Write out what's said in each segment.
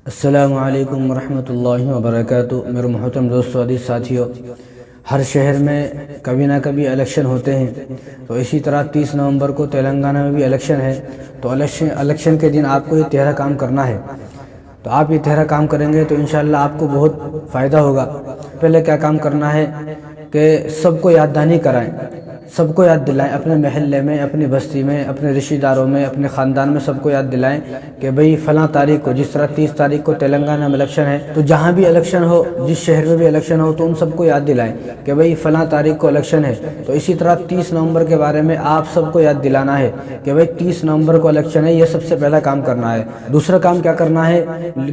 السلام علیکم ورحمۃ اللہ وبرکاتہ۔ میرے محترم دوستو، عزیز ساتھیو، ہر شہر میں کبھی نہ کبھی الیکشن ہوتے ہیں، تو اسی طرح 30 نومبر کو تلنگانہ میں بھی الیکشن ہے۔ تو الیکشن کے دن آپ کو یہ 13 کام کرنا ہے۔ تو آپ یہ 13 کام کریں گے تو انشاءاللہ آپ کو بہت فائدہ ہوگا۔ پہلے کیا کام کرنا ہے کہ سب کو یاد دہانی کرائیں، سب کو یاد دلائیں، اپنے محلے میں، اپنی بستی میں، اپنے رشتہ داروں میں، اپنے خاندان میں سب کو یاد دلائیں کہ بھئی فلاں تاریخ کو، جس طرح 30 تاریخ کو تلنگانہ میں الیکشن ہے، تو جہاں بھی الیکشن ہو، جس شہر میں بھی الیکشن ہو، تو ان سب کو یاد دلائیں کہ بھئی فلاں تاریخ کو الیکشن ہے۔ تو اسی طرح 30 نومبر کے بارے میں آپ سب کو یاد دلانا ہے کہ بھئی 30 نومبر کو الیکشن ہے، یہ سب سے پہلا کام کرنا ہے۔ دوسرا کام کیا کرنا ہے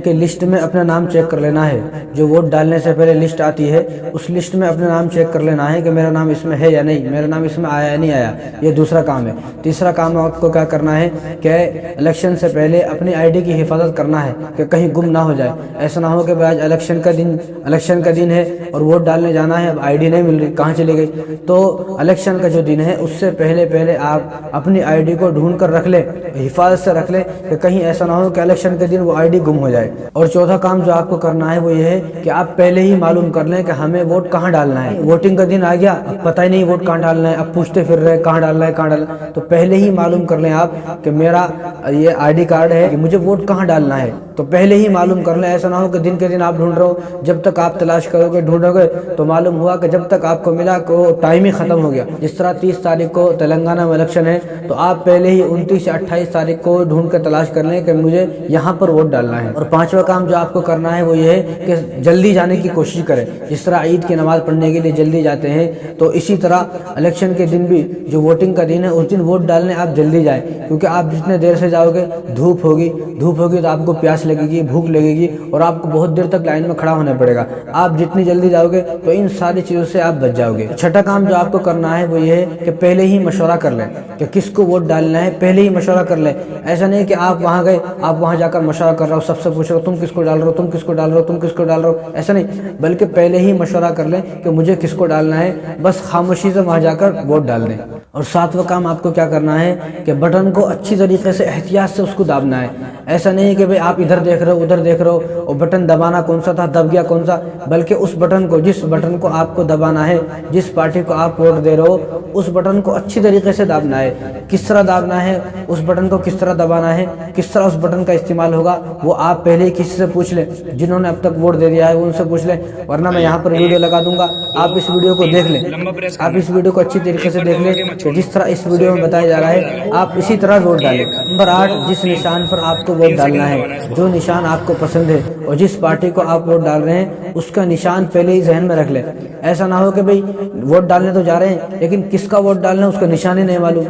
کہ لسٹ میں اپنا نام چیک کر لینا ہے۔ جو ووٹ ڈالنے سے پہلے لسٹ آتی ہے، اس لسٹ میں اپنا نام چیک کر لینا ہے کہ میرا نام اس میں ہے یا نہیں، میرا نام اس میں آیا یا نہیں آیا۔ یہ دوسرا کام ہے۔ تیسرا کام آپ کو کیا کرنا ہے کہ الیکشن سے پہلے اپنی آئی ڈی کی حفاظت کرنا ہے کہ کہیں گم نہ ہو جائے۔ ایسا نہ ہو کہ آج الیکشن کا دن ہے اور ووٹ ڈالنے جانا ہے، اب آئی ڈی نہیں مل رہی، کہاں چلی گئی۔ تو الیکشن کا جو دن ہے اس سے پہلے آپ اپنی آئی ڈی کو ڈھونڈ کر رکھ لیں، حفاظت سے رکھ لیں کہ کہیں ایسا نہ ہو کہ الیکشن کے دن وہ آئی ڈی گم ہو جائے۔ اور چوتھا کام جو آپ کو کرنا ہے وہ یہ ہے کہ آپ پہلے ہی معلوم کر لیں کہ ہمیں ووٹ کہاں ڈالنا ہے۔ ووٹنگ کا دن آ گیا، اب پتہ ہی نہیں ووٹ کہاں ڈالنا ہے، اب پوچھتے پھر رہے کہاں ڈالنا ہے کہاں ڈالنا ہے۔ تو پہلے ہی معلوم کر لیں آپ کہ میرا یہ آئی ڈی کارڈ ہے کہ مجھے ووٹ کہاں ڈالنا ہے، تو پہلے ہی معلوم کر لیں۔ ایسا نہ ہو کہ دن کے دن آپ ڈھونڈ رہے ہو، جب تک آپ تلاش کرو گے ڈھونڈو گے تو معلوم ہوا کہ جب تک آپ کو ملا کہ وہ ٹائم ہی ختم ہو گیا۔ جس طرح 30 تاریخ کو تلنگانہ میں الیکشن ہے، تو آپ پہلے ہی 29 یا 28 تاریخ کو ڈھونڈ کے تلاش کر لیں کہ مجھے یہاں پر ووٹ ڈالنا ہے۔ اور پانچواں کام جو آپ کو کرنا ہے وہ یہ ہے کہ جلدی جانے کی کوشش کریں۔ جس طرح عید کی نماز پڑھنے کے لیے جلدی جاتے ہیں، تو اسی طرح الیکشن کے دن بھی جو ووٹنگ کا دن ہے اس دن ووٹ ڈالنے آپ جلدی جائیں، کیونکہ آپ جتنے دیر سے جاؤ گے دھوپ ہوگی تو آپ کو پیاس لگے گی، بھوک لگے گی، اور آپ کو بہت دیر تک لائن میں کھڑا ہونا پڑے گا۔ آپ جتنی جلدی جاؤ گے تو ان ساری چیزوں سے آپ بچ جاؤ گے۔ چھٹا کام جو آپ کو کرنا ہے وہ یہ ہے کہ پہلے ہی مشورہ کر لیں کہ کس کو ووٹ ڈالنا ہے، پہلے ہی مشورہ کر لیں۔ ایسا نہیں کہ آپ وہاں گئے، آپ وہاں جا کر مشورہ کر رہے ہو، سب سے پوچھ رہے ہو تم کس کو ڈال رہے ہو، تم کس کو ڈال رہے ہو، تم کس کو ڈال رہے ہو، ایسا نہیں، بلکہ پہلے ہی مشورہ کر لیں کہ مجھے کس کو ڈالنا ہے، بس خاموشی سے وہاں جا کر ووٹ ڈال دیں۔ اور ساتواں کام آپ کو کیا کرنا ہے کہ بٹن کو اچھی طریقے سے احتیاط سے اس کو دبانا ہے۔ ایسا نہیں کہ بھئی آپ ادھر دیکھ رہے ہو ادھر دیکھ رہے ہو اور بٹن دبانا کون سا تھا، دب گیا کون سا، بلکہ اس بٹن کو، جس بٹن کو آپ کو دبانا ہے، جس پارٹی کو آپ ووٹ دے رہے ہو، اس بٹن کو اچھی طریقے سے دبانا ہے۔ کس طرح دبانا ہے، اس بٹن کو کس طرح دبانا ہے، کس طرح اس بٹن کا استعمال ہوگا، وہ آپ پہلے ہی کسی سے پوچھ لیں، جنہوں نے اب تک ووٹ دے دیا ہے ان سے پوچھ لیں، ورنہ میں یہاں پر ویڈیو لگا دوں گا، آپ اس ویڈیو کو دیکھ لیں، آپ اس ویڈیو کو اچھی طریقے سے دیکھ لیں کہ جس طرح اس ویڈیو میں بتایا جا رہا ہے آپ اسی طرح ووٹ ڈالیں۔ نمبر 8، جس نشان پر آپ کو ووٹ ڈالنا ہے، جو نشان آپ کو پسند ہے اور جس پارٹی کو آپ ووٹ ڈال رہے ہیں اس کا نشان پہلے ہی ذہن میں رکھ لیں۔ ایسا نہ ہو کہ بھئی ووٹ ڈالنے تو جا رہے ہیں لیکن کس کا ووٹ ڈالنا ہے اس کا نشان ہی نہیں معلوم،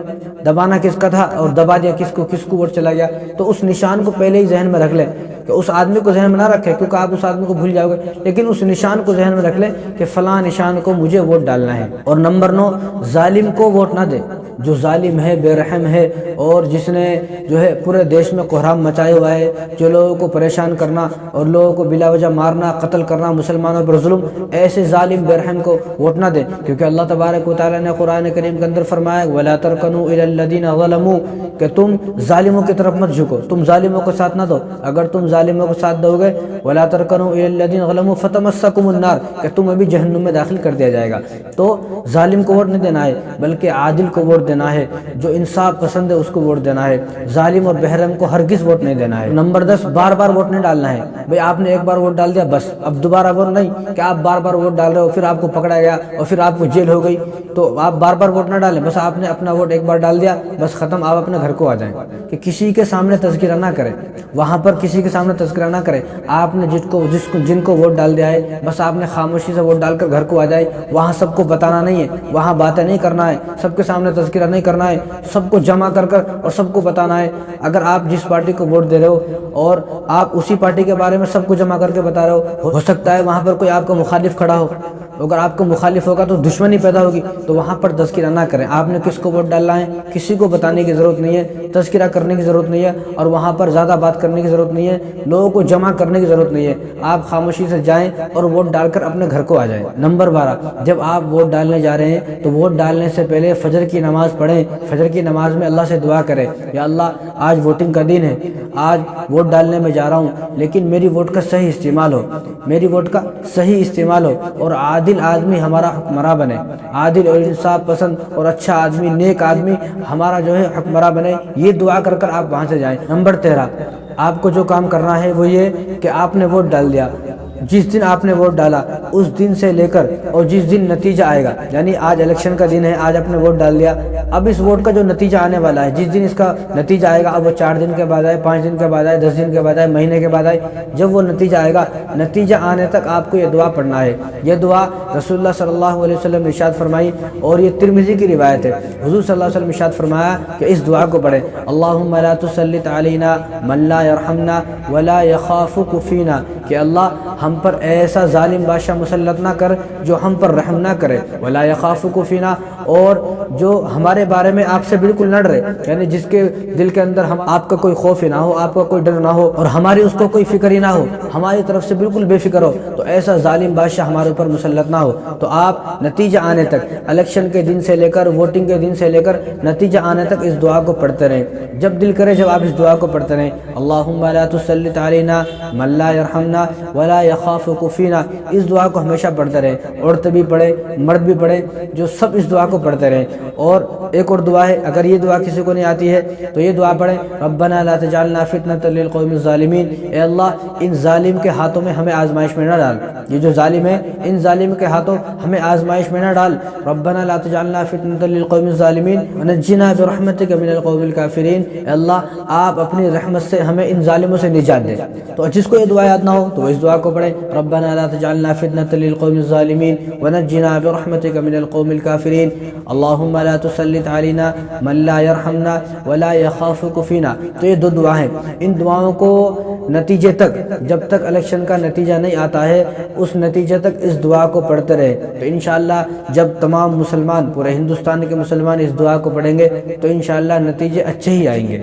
دبانا کس کا تھا اور دبا دیا کس کو ووٹ چلا گیا۔ تو اس نشان کو پہلے ہی ذہن میں رکھ لیں کہ اس آدمی کو ذہن میں نہ رکھیں کیونکہ آپ اس آدمی کو بھول جاؤ گے، لیکن اس نشان کو ذہن میں رکھ لیں کہ فلاں نشان کو مجھے ووٹ ڈالنا ہے۔ اور نمبر 9، ظالم کو ووٹ نہ دیں۔ جو ظالم ہے، بے رحم ہے، اور جس نے جو ہے پورے دیش میں کوہرام مچائے ہوا ہے، جو لوگوں کو پریشان کرنا اور لوگوں کو بلا وجہ مارنا، قتل کرنا، مسلمانوں پر ظلم، ایسے ظالم بے رحم کو ووٹ نہ دیں، کیونکہ اللہ تبارک و تعالیٰ نے قرآن کریم کے اندر فرمایا وَلَا تَرْكَنُوا إِلَى الَّذِينَ ظَلَمُوا، کہ تم ظالموں کی طرف مت جھکو، تم ظالموں کو ساتھ نہ دو۔ اگر تم ظالموں کو ساتھ دو گے وَلَا تَرْكَنُوا إِلَى الَّذِينَ ظَلَمُوا فَتَمَسَّكُمُ النَّارُ، کہ تمہیں بھی جہنم میں داخل کر دیا جائے گا۔ تو ظالم کو ووٹ نہیں دینا ہے بلکہ عادل کو ووٹ دینا ہے، جو انصاف پسند ہے اس کو ووٹ دینا ہے۔ ظالم اور بہرم کو ہرگز ووٹ نہیں دینا ہے۔ نمبر 10، بار بار ووٹ نہیں ڈالنا ہے۔ بھئی آپ نے ایک بار ووٹ ڈال دیا بس، اب دوبارہ ووٹ نہیں کہ آپ بار بار ووٹ ڈال رہے ہو، پھر آپ کو پکڑا گیا اور پھر آپ کو جیل ہو گئی، تو آپ بار بار ووٹ نہ ڈالیں، بس آپ نے اپنا ووٹ ایک بار ڈال دیا بس ختم، آپ اپنے گھر کو آ جائیں۔ کہ کسی کے سامنے تذکرہ نہ کریں، وہاں پر کسی کے سامنے تذکرہ نہ کریں، آپ نے جن کو ووٹ ڈال دیا ہے بس آپ نے خاموشی سے ووٹ ڈال کر گھر کو آ جائے، وہاں سب کو بتانا نہیں ہے، وہاں باتیں نہیں کرنا ہے، سب کے سامنے تذکرہ نہیں کرنا ہے، سب کو جمع کر اور سب کو بتانا ہے۔ اگر آپ جس پارٹی کو ووٹ دے رہے ہو اور آپ اسی پارٹی کے بارے میں سب کو جمع کر کے بتا رہے ہو سکتا ہے وہاں پر کوئی آپ کا مخالف کھڑا ہو، اگر آپ کو مخالف ہوگا تو دشمنی پیدا ہوگی، تو وہاں پر تذکرہ نہ کریں۔ آپ نے کس کو ووٹ ڈالنا ہے کسی کو بتانے کی ضرورت نہیں ہے، تذکرہ کرنے کی ضرورت نہیں ہے، اور وہاں پر زیادہ بات کرنے کی ضرورت نہیں ہے، لوگوں کو جمع کرنے کی ضرورت نہیں ہے۔ آپ خاموشی سے جائیں اور ووٹ ڈال کر اپنے گھر کو آ جائیں۔ نمبر 12، جب آپ ووٹ ڈالنے جا رہے ہیں تو ووٹ ڈالنے سے پہلے فجر کی نماز پڑھیں۔ فجر کی نماز میں اللہ سے دعا کریں، یا اللہ آج ووٹنگ کا دن ہے، آج ووٹ ڈالنے میں جا رہا ہوں لیکن میری ووٹ کا صحیح استعمال ہو، میری ووٹ کا صحیح استعمال ہو، اور عادل آدمی ہمارا حکمراں بنے، عادل اور انصاف پسند اور اچھا آدمی، نیک آدمی ہمارا جو ہے حکمراں بنے۔ یہ دعا کر کر آپ وہاں سے جائیں۔ نمبر 13، آپ کو جو کام کرنا ہے وہ یہ کہ آپ نے ووٹ ڈال دیا، جس دن آپ نے ووٹ ڈالا اس دن سے لے کر اور جس دن نتیجہ آئے گا، یعنی آج الیکشن کا دن ہے، آج آپ نے ووٹ ڈال دیا، اب اس ووٹ کا جو نتیجہ آنے والا ہے، جس دن اس کا نتیجہ آئے گا، اب وہ 4 دن کے بعد آئے، 5 دن کے بعد آئے، 10 دن کے بعد آئے، مہینے کے بعد آئے، جب وہ نتیجہ آئے گا، نتیجہ آنے تک آپ کو یہ دعا پڑھنا ہے۔ یہ دعا رسول اللہ صلی اللہ علیہ وسلم نے ارشاد فرمائی، اور یہ ترمذی کی روایت ہے۔ حضور صلی اللہ علیہ وسلم ارشاد فرمایا کہ اس دعا کو پڑھیں، اللہم لا تسلط علینا من لا یرحمنا ولا یخافک فینا، کہ اللہ ہم پر ایسا ظالم بادشاہ مسلط نہ کر جو ہم پر رحم نہ کرے، ولا یخافک فینا، اور جو ہمارے بارے میں آپ سے بالکل نہ ڈرے، یعنی جس کے دل کے اندر ہم آپ کا کوئی خوف ہی نہ ہو، آپ کا کوئی ڈر نہ ہو، اور ہماری اس کو کوئی فکر ہی نہ ہو، ہماری طرف سے بالکل بے فکر ہو، تو ایسا ظالم بادشاہ ہمارے اوپر مسلط نہ ہو۔ تو آپ نتیجہ آنے تک، الیکشن کے دن سے لے کر، ووٹنگ کے دن سے لے کر نتیجہ آنے تک اس دعا کو پڑھتے رہیں۔ جب دل کرے جب آپ اس دعا کو پڑھتے رہیں، اللہم لا تسلط علینا من لا یرحمنا ولا یخافک فینا، اس دعا کو ہمیشہ پڑھتے رہیں، عورتیں بھی پڑھے، مرد بھی پڑھے، جو سب اس دعا کو پڑھتے رہیں۔ اور ایک اور دعا ہے، اگر یہ دعا کسی کو نہیں آتی ہے تو یہ دعا پڑھیں، ربنا لا تجعلنا فتنة للقوم الظالمین، اے اللہ ان ظالم کے ہاتھوں میں ہمیں آزمائش میں نہ ڈال، یہ جو ظالم ہے ان ظالم کے ہاتھوں ہمیں آزمائش میں نہ ڈال، ربنا لا تجعلنا فتنة للقوم الظالمین ونجنا برحمتک من القوم الکافرین، اے اللہ آپ اپنی رحمت سے ہمیں ان ظالموں سے نجات دے۔ تو جس کو یہ دعا یاد نہ ہو تو وہ اس دعا کو پڑھیں، ربنا لا تجعلنا فتنة للقوم الظالمین ونجنا برحمتک من القوم الکافرین، اللہم لا تسلط علینا من لا یرحمنا ولا یخافک فینا۔ تو یہ دو دعا ہیں، ان دعاؤں کو نتیجے تک، جب تک الیکشن کا نتیجہ نہیں آتا ہے اس نتیجے تک اس دعا کو پڑھتے رہے، تو انشاءاللہ جب تمام مسلمان، پورے ہندوستان کے مسلمان اس دعا کو پڑھیں گے تو انشاءاللہ نتیجے اچھے ہی آئیں گے۔